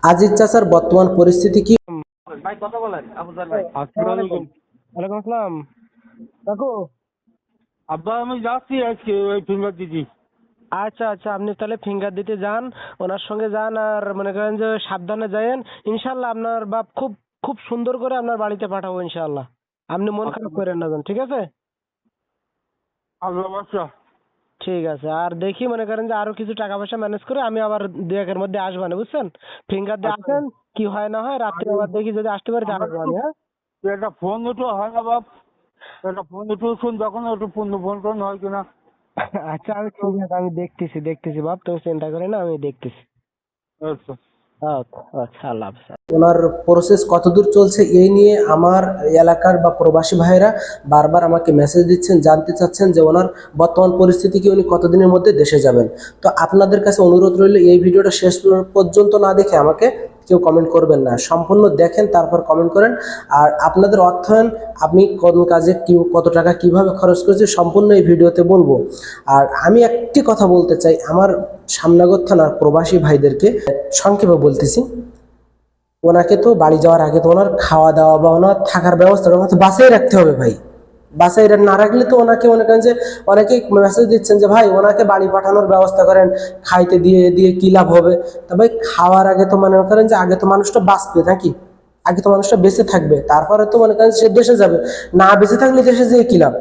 আজিজ চাচার বর্তমান পরিস্থিতি কি? ভাই কথা বলেন আফজাল ভাই। আসসালামু আলাইকুম। ওয়ালাইকুম আসসালাম। কাকু, আব্বা আমি যাচ্ছি আজকে ওই ফিঙ্গার দিদি। আচ্ছা আচ্ছা, আপনি তাহলে ফিঙ্গার দিতে যান, ওনার সঙ্গে যান, আর মনে করেন যে সাবধানে যায়েন। ইনশাল্লাহ আপনার বাপ খুব খুব সুন্দর করে আপনার বাড়িতে পাঠাবো ইনশাল্লাহ। আপনি মন খারাপ করেন না যেন, ঠিক আছে? আল্লাহ বাচ্চা। ঠিক আছে, আর দেখি মনে করেন যে আরো কিছু টাকা পয়সা ম্যানেজ করে আমি আবার দু একের মধ্যে আসবানে, বুঝছেন? ফিঙ্গার দিয়ে আসেন, কি হয় না হয় রাত্রে আবার দেখি যদি আসতে পারি তা আসবো আমি, হ্যাঁ? একটা ফোন দুটো হয় না বাপ, একটা ফোন দুটো শুন যখন একটু ফোন টোন হয় কিনা। আচ্ছা, আমি ঠিক আছে, আমি দেখতেছি দেখতেছি বাপ, তুমি চিন্তা করে না, আমি দেখতেছি। আচ্ছা আচ্ছা আচ্ছা, আল্লাহ হাফেজ। ওনার প্রসেস কতদূর চলছে এই নিয়ে আমার এলাকার বা প্রবাসী ভাইয়েরা বারবার আমাকে মেসেজ দিচ্ছেন, জানতে চাচ্ছেন যে ওনার বর্তমান পরিস্থিতি কি, উনি কতদিনের মধ্যে দেশে যাবেন। তো আপনাদের কাছে অনুরোধ রইল, এই ভিডিওটা শেষ পর্যন্ত না দেখে আমাকে কেউ কমেন্ট করবেন না, সম্পূর্ণ দেখেন তারপর কমেন্ট করেন। আর আপনাদের অর্থায়ন, আপনি কোন কাজে কি কত টাকা কিভাবে খরচ করেছে সম্পূর্ণ এই ভিডিওতে বলবো। আর আমি একটি কথা বলতে চাই আমার সামনাগর থানার প্রবাসী ভাইদেরকে, সংক্ষেপে বলতেছি। ওনাকে তো বাড়ি যাওয়ার আগে তো ওনার খাওয়া দাওয়া বা ওনার থাকার ব্যবস্থাটা ওনাকে বাসায় রাখতে হবে ভাই। বাসায় না রাখলে তো ওনাকে মনে করেন যে অনেকেই মেসেজ দিচ্ছেন যে ভাই ওনাকে বাড়ি পাঠানোর ব্যবস্থা করেন, খাইতে দিয়ে দিয়ে কি লাভ হবে। তা ভাই খাওয়ার আগে তো মনে করেন যে আগে তো মানুষটা বাঁচবে নাকি, আগে তো মানুষটা বেঁচে থাকবে, তারপরে তো মনে করেন সে দেশে যাবে। না বেঁচে থাকলে দেশে যেয়ে কি লাভ?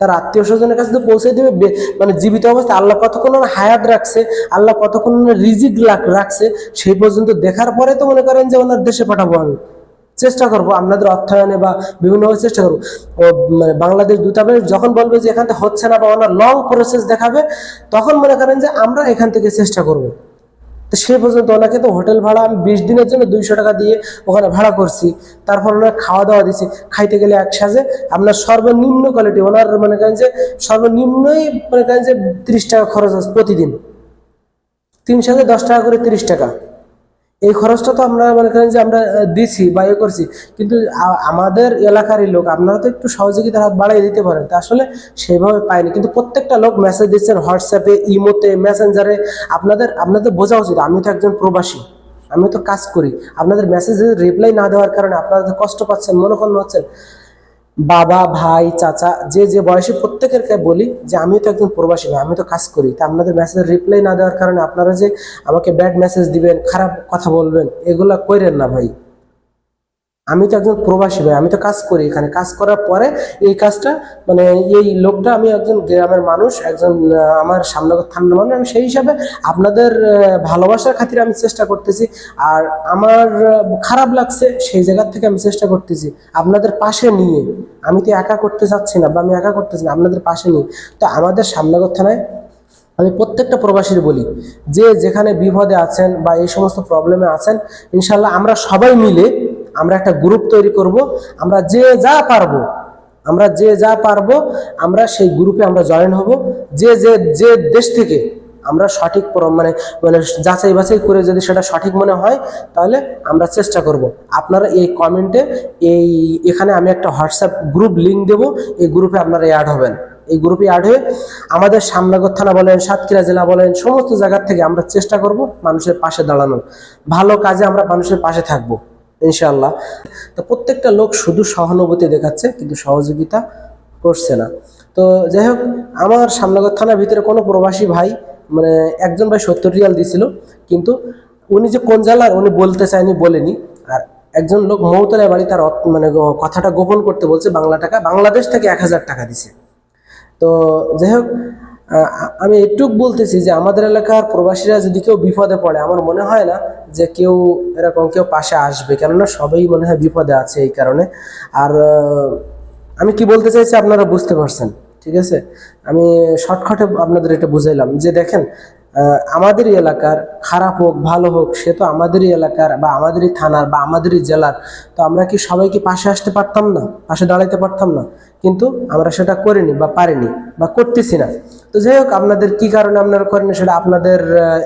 তার আত্মীয় স্বজনের কাছে তো পৌঁছে দিবে। মানে জীবিত অবস্থায় আল্লাহ কতক্ষণ ওনার হায়াত রাখছে, আল্লাহ কতক্ষণ ওনার রিজিক রাখছে, সেই পর্যন্ত দেখার পরে তো মনে করেন যে ওনার দেশে পাঠাবো। আমি চেষ্টা করবো আপনাদের অর্থায়নে বা বিভিন্নভাবে চেষ্টা করবো। ও মানে বাংলাদেশ দূতাবাস যখন বলবে যে এখান থেকে হচ্ছে না বা ওনার লং প্রসেস দেখাবে, তখন মনে করেন যে আমরা এখান থেকে চেষ্টা করব। তো সে পর্যন্ত ওনাকে তো হোটেল ভাড়া আমি 20 দিনের জন্য 200 টাকা দিয়ে ওখানে ভাড়া করছি। তারপর ওনার খাওয়া দাওয়া দিচ্ছি, খাইতে গেলে এক সাজে আপনার সর্বনিম্ন কোয়ালিটি ওনার মনে করেন যে সর্বনিম্নই মনে করেন যে 30 টাকা খরচ আছে প্রতিদিন। 3 সাজে 10 টাকা করে 30 টাকা, এই খরচটা তো আমরা মনে করেন যে আমরা দিছি বা ইয়ে করছি। কিন্তু আমাদের এলাকারই লোক, আপনারা তো একটু সহযোগিতার হাত বাড়িয়ে দিতে পারেন। তা আসলে সেভাবে পাইনি, কিন্তু প্রত্যেকটা লোক মেসেজ দিচ্ছেন হোয়াটসঅ্যাপে, ইমোতে, মেসেঞ্জারে। আপনাদের আপনাদের বোঝা উচিত আমি তো একজন প্রবাসী, আমি তো কাজ করি। আপনাদের মেসেজের রিপ্লাই না দেওয়ার কারণে আপনারা যে কষ্ট পাচ্ছেন, মনোক্ষুণ্ণ হচ্ছেন। বাবা, ভাই, চাচা, যে যে বয়সী প্রত্যেকের বলি যে আমি তো একজন প্রবাসী ভাই, আমি তো কাজ করি। তা আপনাদের মেসেজের রিপ্লাই না দেওয়ার কারণে আপনারা যে আমাকে ব্যাড মেসেজ দিবেন, খারাপ কথা বলবেন, এগুলা কইরেন না ভাই। আমি তো একজন প্রবাসী ভাই, আমি তো কাজ করি এখানে। কাজ করার পরে এই কাজটা মানে এই লোকটা, আমি একজন গ্রামের মানুষ, একজন আমার সামনাগর থানার মানুষ, আমি সেই হিসাবে আপনাদের ভালোবাসার খাতিরে আমি চেষ্টা করতেছি। আর আমার খারাপ লাগছে সেই জায়গা থেকে আমি চেষ্টা করতেছি আপনাদের পাশে নিয়ে। আমি তো একা করতে চাচ্ছি না, বা আমি একা করতেছি না, আপনাদের পাশে নিয়ে। তো আমাদের সামনাগর থানায় আমি প্রত্যেকটা প্রবাসীর বলি, যে যেখানে বিপদে আছেন বা এই সমস্ত প্রবলেমে আছেন, ইনশাল্লাহ আমরা সবাই মিলে আমরা একটা গ্রুপ তৈরি করব। আমরা যে যা পারবো, আমরা সেই গ্রুপে আমরা জয়েন হব। যে যে যে দেশ থেকে আমরা সঠিক মানে মানে যাচাই বাছাই করে যদি সেটা সঠিক মনে হয়, তাহলে আমরা চেষ্টা করব। আপনারা এই কমেন্টে এখানে আমি একটা হোয়াটসঅ্যাপ গ্রুপ লিঙ্ক দেবো, এই গ্রুপে আপনারা অ্যাড হবেন। এই গ্রুপে অ্যাড হয়ে আমাদের সামনাগর থানা বলেন, সাতক্ষীরা জেলা বলেন, সমস্ত জায়গার থেকে আমরা চেষ্টা করব মানুষের পাশে দাঁড়ানোর। ভালো কাজে আমরা মানুষের পাশে থাকবো ইনশাআল্লাহ। তো প্রত্যেকটা লোক শুধু সহানুভূতি দেখাচ্ছে, কিন্তু সহযোগিতা করছে না। তো যাই হোক, আমার সামনাগর থানার ভিতরে কোনো প্রবাসী ভাই, মানে একজন ভাই 70 রিয়াল দিয়েছিল, কিন্তু উনি যে কোন জেলার উনি বলতে চায়নি, বলেনি। আর একজন লোক মৌতলায় বাড়ি, তার মানে কথাটা গোপন করতে বলছে, বাংলাদেশ থেকে 1000 টাকা দিছে। তো যাই হোক, আমি এটুক বলতেছি যে আমাদের এলাকার প্রবাসীরা যদি কেউ বিপদে পড়ে, আমার মনে হয় না যে কেউ এরকম কেউ পাশে আসবে, কেননা সবাই মনে হয় বিপদে আছে এই কারণে। আর আমি কি বলতে চাইছি আপনারা বুঝতে পারছেন, ঠিক আছে? আমি শর্টকাটে আপনাদের এটা বুঝাইলাম যে দেখেন, আমাদেরই এলাকার, খারাপ হোক ভালো হোক, সে তো আমাদেরই এলাকার বা আমাদেরই থানার বা আমাদেরই জেলার। তো আমরা কি সবাইকে পাশে আসতে পারতাম না, পাশে দাঁড়াইতে পারতাম না? কিন্তু আমরা সেটা করিনি বা পারিনি বা করতেছি না। তো যাই হোক, আপনাদের কি কারণে আপনারা করেন সেটা আপনাদের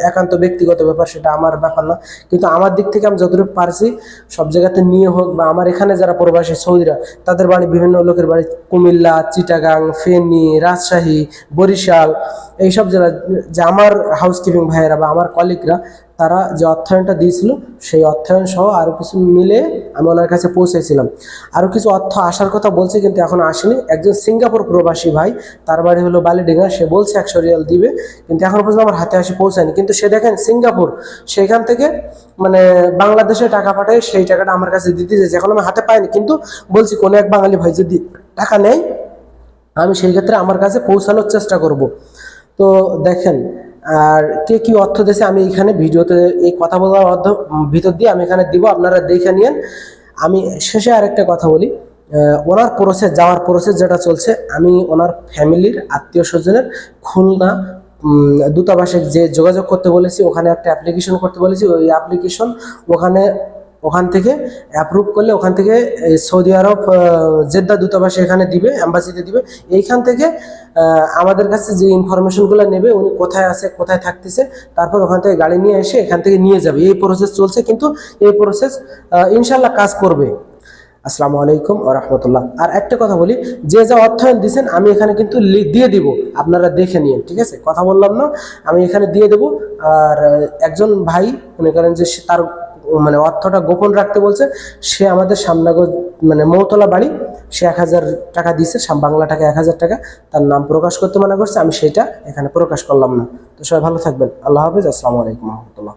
একান্ত ব্যক্তিগত ব্যাপার, সেটা আমার ব্যাপার না। কিন্তু আমার দিক থেকে আমি যতটুকু পারছি সব জায়গাতে নিয়ে হোক, বা আমার এখানে যারা প্রবাসী সৌদিরা, তাদের বাড়ি, বিভিন্ন লোকের বাড়ি কুমিল্লা, চিটাগাং, ফেনী, রাজশাহী, বরিশাল, এইসব জেলা, যে আমার হাউসকিপিং ভাইয়েরা বা আমার কলিগরা, তারা যে অর্থায়নটা দিয়েছিল সেই অর্থায়ন সহ আরও কিছু মিলে আমি ওনার কাছে পৌঁছেছিলাম। আরও কিছু অর্থ আসার কথা বলছে কিন্তু এখনো আসেনি। একজন সিঙ্গাপুর প্রবাসী ভাই, তার বাড়ি হলো বালিডেঙ্গা, সে বলছে 100 রিয়াল দিবে, কিন্তু এখনো পর্যন্ত আমার হাতে আসে পৌঁছায়নি। কিন্তু সে দেখেন সিঙ্গাপুর, সেখান থেকে মানে বাংলাদেশে টাকা পাঠায়, সেই টাকাটা আমার কাছে দিতে চাইছে, এখন আমি হাতে পাইনি। কিন্তু বলছি কোনো এক বাঙালি ভাই যদি টাকা নেয় আমি সেই ক্ষেত্রে আমার কাছে পৌঁছানোর চেষ্টা করব। তো দেখেন, আর কে কি অর্থ দিয়েছে আমি এখানে ভিডিওতে এই কথা বলার ভিতর দিয়ে আমি এখানে দিব, আপনারা দেখে নিন। আমি শেষে আরেকটা কথা বলি, ওনার যাওয়ার প্রসেস যেটা চলছে, আমি ওনার ফ্যামিলির আত্মীয় স্বজনের খুলনা দূতাবাসে যে যোগাযোগ করতে বলেছি, ওখানে একটা অ্যাপ্লিকেশন করতে বলেছি। ওই অ্যাপ্লিকেশন ওখান থেকে অ্যাপ্রুভ করলে ওখান থেকে সৌদি আরব জেদ্দা দূতাবাসে এখানে দিবে, অ্যাম্বাসিতে দিবে। এইখান থেকে আমাদের কাছে যে ইনফরমেশনগুলো নেবে, উনি কোথায় আছে, কোথায় থাকতেছে, তারপর ওখান থেকে গাড়ি নিয়ে এসে এখান থেকে নিয়ে যাবে। এই প্রসেস চলছে, কিন্তু এই প্রসেস ইনশাল্লাহ কাজ করবে। আসসালামু আলাইকুম ওয়া রাহমাতুল্লাহ। আর একটা কথা বলি, যে যা অর্থায়ন দিয়েছেন আমি এখানে কিন্তু দিয়ে দিব, আপনারা দেখে নিন, ঠিক আছে? কথা বললাম না, আমি এখানে দিয়ে দেব। আর একজন ভাই মনে করেন যে তার মানে অর্থটা গোপন রাখতে বলছে, সে আমাদের সামনাগর মানে মৌতলা বাড়ি, সে 1000 টাকা দিয়েছে, বাংলা টাকা 1000 টাকা, তার নাম প্রকাশ করতে মানা করছে, আমি সেটা এখানে প্রকাশ করলাম না। তো সবাই ভালো থাকবেন, আল্লাহ হাফেজ, আসসালামু আলাইকুম ওয়া রাহমাতুল্লাহ।